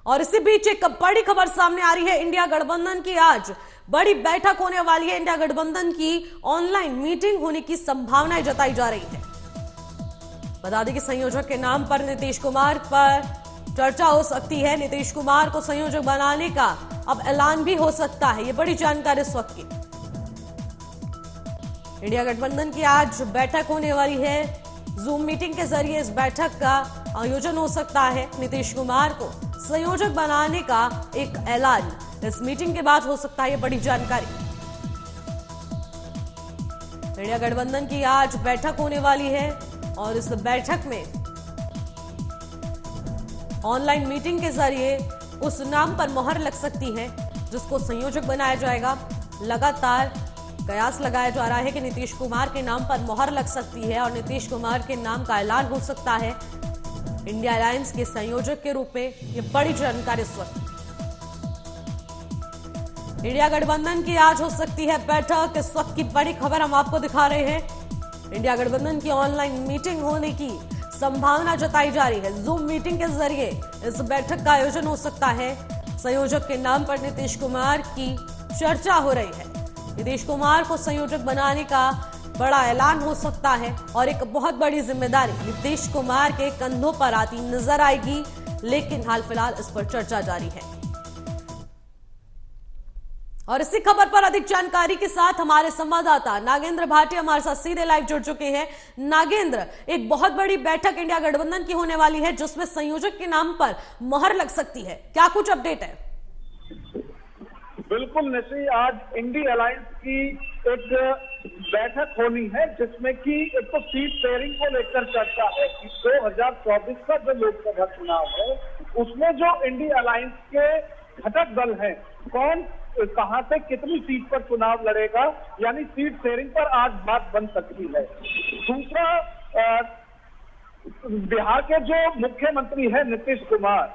और इसी बीच एक बड़ी खबर सामने आ रही है। इंडिया गठबंधन की आज बड़ी बैठक होने वाली है। इंडिया गठबंधन की ऑनलाइन मीटिंग होने की संभावनाएं जताई जा रही है। बता दें कि संयोजक के नाम पर नीतीश कुमार पर चर्चा हो सकती है। नीतीश कुमार को संयोजक बनाने का अब ऐलान भी हो सकता है। ये बड़ी जानकारी इस वक्त की। इंडिया गठबंधन की आज बैठक होने वाली है। जूम मीटिंग के जरिए इस बैठक का आयोजन हो सकता है। नीतीश कुमार को संयोजक बनाने का एक ऐलान इस मीटिंग के बाद हो सकता है। ये बड़ी जानकारी। इंडिया गठबंधन की आज बैठक होने वाली है और इस बैठक में ऑनलाइन मीटिंग के जरिए उस नाम पर मोहर लग सकती है जिसको संयोजक बनाया जाएगा। लगातार कयास लगाया जा रहा है कि नीतीश कुमार के नाम पर मोहर लग सकती है और नीतीश कुमार के नाम का ऐलान हो सकता है इंडिया अलायंस के संयोजक के रूप में। ये बड़ी जानकारी इस वक्त। इंडिया गठबंधन की आज हो सकती है बैठक। इस वक्त की बड़ी खबर हम आपको दिखा रहे हैं। इंडिया गठबंधन की ऑनलाइन मीटिंग होने की संभावना जताई जा रही है। जूम मीटिंग के जरिए इस बैठक का आयोजन हो सकता है। संयोजक के नाम पर नीतीश कुमार की चर्चा हो रही है। नीतीश कुमार को संयोजक बनाने का बड़ा ऐलान हो सकता है और एक बहुत बड़ी जिम्मेदारी नीतीश कुमार के कंधों पर आती नजर आएगी, लेकिन हाल फिलहाल इस पर चर्चा जारी है। और इसी खबर पर अधिक जानकारी के साथ हमारे संवाददाता नागेंद्र भाटिया हमारे साथ सीधे लाइव जुड़ चुके हैं। नागेंद्र, एक बहुत बड़ी बैठक इंडिया गठबंधन की होने वाली है जिसमें संयोजक के नाम पर मोहर लग सकती है। क्या कुछ अपडेट है? बिल्कुल निशी, आज इंडी अलायंस की एक बैठक होनी है जिसमें कि एक तो सीट शेयरिंग को लेकर चर्चा है कि 2024 का जो लोकसभा चुनाव है उसमें जो इंडी अलायंस के घटक दल हैं, कौन कहां से कितनी सीट पर चुनाव लड़ेगा, यानी सीट शेयरिंग पर आज बात बन सकती है। दूसरा, बिहार के जो मुख्यमंत्री है नीतीश कुमार,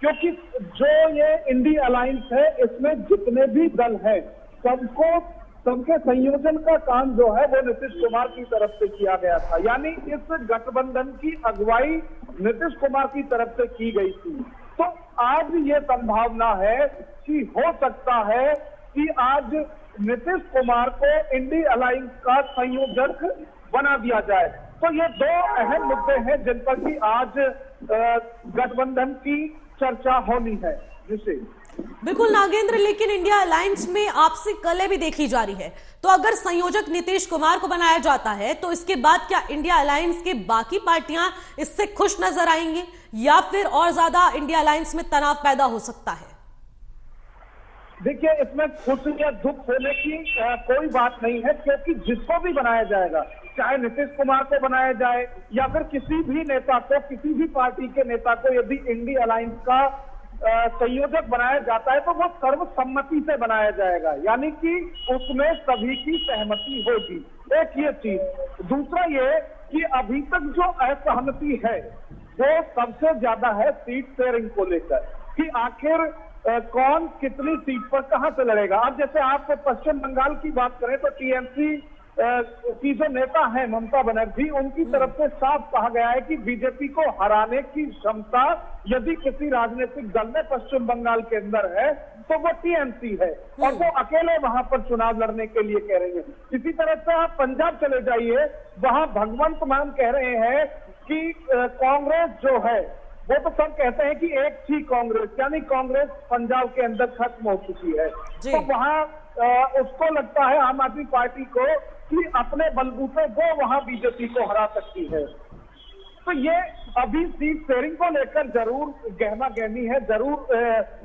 क्योंकि जो ये इंडी अलायंस है इसमें जितने भी दल हैं सबके संयोजन का काम जो है वो नीतीश कुमार की तरफ से किया गया था, यानी इस गठबंधन की अगुवाई नीतीश कुमार की तरफ से की गई थी। तो आज ये संभावना है कि हो सकता है कि आज नीतीश कुमार को इंडी अलायंस का संयोजक बना दिया जाए। तो ये दो अहम मुद्दे हैं जिन पर कि आज गठबंधन की चर्चा होनी है। जिसे बिल्कुल नागेंद्र, लेकिन इंडिया अलायंस में आपसी कलह भी देखी जा रही है। तो अगर संयोजक नीतीश कुमार को बनाया जाता है तो इसके बाद क्या इंडिया अलायंस के बाकी पार्टियां इससे खुश नजर आएंगी या फिर और ज्यादा इंडिया अलायंस में तनाव पैदा हो सकता है? देखिए, इसमें खुश या दुख होने की कोई बात नहीं है, क्योंकि जिसको भी बनाया जाएगा, चाहे नीतीश कुमार को बनाया जाए या फिर किसी भी नेता को, किसी भी पार्टी के नेता को यदि इंडी अलायंस का संयोजक बनाया जाता है तो वो सर्वसम्मति से बनाया जाएगा, यानी कि उसमें सभी की सहमति होगी। एक ये चीज। दूसरा ये कि अभी तक जो असहमति है वो सबसे ज्यादा है सीट शेयरिंग को लेकर कि आखिर कौन कितनी सीट पर कहां से लड़ेगा। अब जैसे आप पश्चिम बंगाल की बात करें तो टीएमसी की जो नेता है ममता बनर्जी, उनकी तरफ से साफ कहा गया है कि बीजेपी को हराने की क्षमता यदि किसी राजनीतिक दल में पश्चिम बंगाल के अंदर है तो वो टीएमसी है और वो अकेले वहां पर चुनाव लड़ने के लिए कह रहे हैं। इसी तरह से आप पंजाब चले जाइए, वहां भगवंत मान कह रहे हैं कि कांग्रेस जो है वो तो सब कहते हैं कि एक थी कांग्रेस, यानी कांग्रेस पंजाब के अंदर खत्म हो चुकी है। तो वहां उसको लगता है आम आदमी पार्टी को कि अपने बलबूते वो वहां बीजेपी को हरा सकती है। तो ये अभी सीट शेयरिंग को लेकर जरूर गहमा गहमी है, जरूर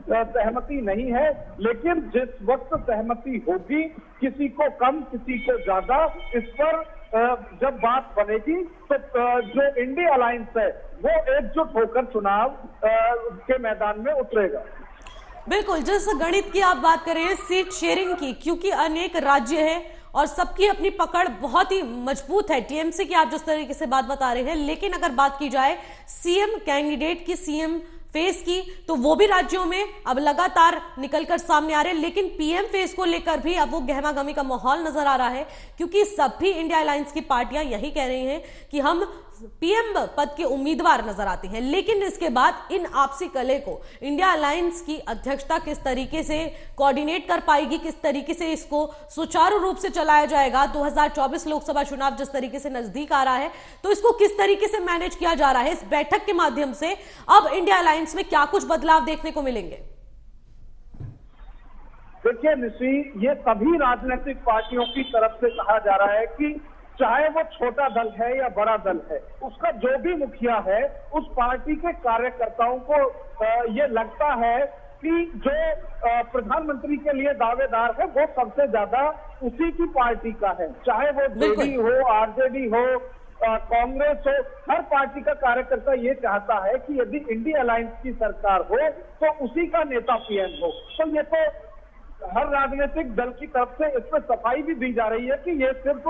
सहमति नहीं है, लेकिन जिस वक्त सहमति होगी, किसी को कम किसी को ज्यादा, इस पर जब बात बनेगी तो जो इंडी अलायंस है वो एकजुट होकर चुनाव के मैदान में उतरेगा। बिल्कुल, जिस गणित की आप बात कर रहे हैं सीट शेयरिंग की, क्योंकि अनेक राज्य है और सबकी अपनी पकड़ बहुत ही मजबूत है। टीएमसी की आप जिस तरीके से बात बता रहे हैं, लेकिन अगर बात की जाए सीएम कैंडिडेट की, सीएम फेस की, तो वो भी राज्यों में अब लगातार निकलकर सामने आ रहे हैं। लेकिन पीएम फेस को लेकर भी अब वो गहमागहमी का माहौल नजर आ रहा है, क्योंकि सभी इंडिया अलायंस की पार्टियां यही कह रही हैं कि हम पीएम पद के उम्मीदवार नजर आते हैं, लेकिन इसके बाद इन आपसी कलह को इंडिया अलायंस की अध्यक्षता किस तरीके से कोऑर्डिनेट कर पाएगी, किस तरीके से इसको सुचारू रूप से चलाया जाएगा। 2024 लोकसभा चुनाव जिस तरीके से नजदीक आ रहा है, तो इसको किस तरीके से मैनेज किया जा रहा है। इस बैठक के माध्यम से अब इंडिया अलायंस में क्या कुछ बदलाव देखने को मिलेंगे? देखिए निशी, ये सभी राजनीतिक पार्टियों की तरफ से कहा जा रहा है कि चाहे वो छोटा दल है या बड़ा दल है, उसका जो भी मुखिया है, उस पार्टी के कार्यकर्ताओं को ये लगता है कि जो प्रधानमंत्री के लिए दावेदार है वो सबसे ज्यादा उसी की पार्टी का है। चाहे वो जेडी हो, आरजेडी हो, कांग्रेस हो, हर पार्टी का कार्यकर्ता ये चाहता है कि यदि इंडिया अलायंस की सरकार हो तो उसी का नेता पीएम हो। तो ये तो हर राजनीतिक दल की तरफ से इसमें सफाई भी दी जा रही है कि ये सिर्फ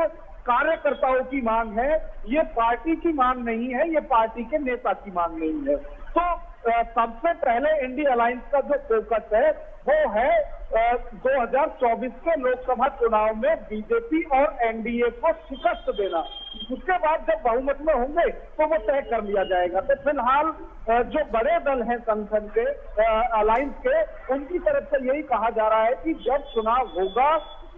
कार्यकर्ताओं की मांग है, ये पार्टी की मांग नहीं है, ये पार्टी के नेता की मांग नहीं है। तो सबसे पहले इंडिया अलायंस का जो फोकस है वो है 2024 के लोकसभा चुनाव में बीजेपी और एनडीए को शिकस्त देना। उसके बाद जब बहुमत में होंगे तो वो तय कर लिया जाएगा। तो फिलहाल जो बड़े दल हैं संगठन के, अलायंस के, उनकी तरफ से यही कहा जा रहा है कि जब चुनाव होगा,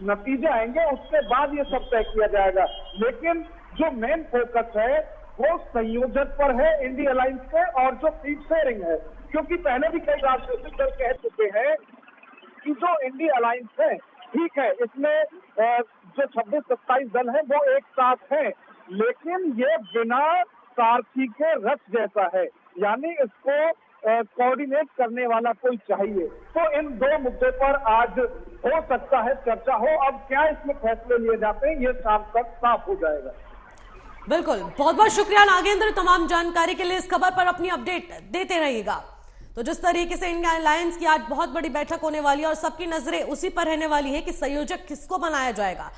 नतीजे आएंगे, उसके बाद ये सब तय किया जाएगा। लेकिन जो मेन फोकस है वो संयोजक पर है इंडिया अलायंस के, और जो सीट शेयरिंग है, क्योंकि पहले भी कई राजनीतिक दल कह चुके हैं कि जो इंडिया अलायंस है, ठीक है, इसमें जो 26-27 दल हैं वो एक साथ हैं, लेकिन ये बिना सारथी के रथ जैसा है, यानी इसको कोऑर्डिनेट करने वाला कोई चाहिए। तो इन दो मुद्दे पर आज हो सकता है चर्चा हो। अब क्या इसमें फैसले लिए जाते हैं ये शाम तक साफ हो जाएगा। बिल्कुल, बहुत बहुत शुक्रिया नागेंद्र, तमाम जानकारी के लिए। इस खबर पर अपनी अपडेट देते रहिएगा। तो जिस तरीके से इंडिया अलायंस की आज बहुत बड़ी बैठक होने वाली है और सबकी नजरें उसी पर रहने वाली है कि संयोजक किसको बनाया जाएगा।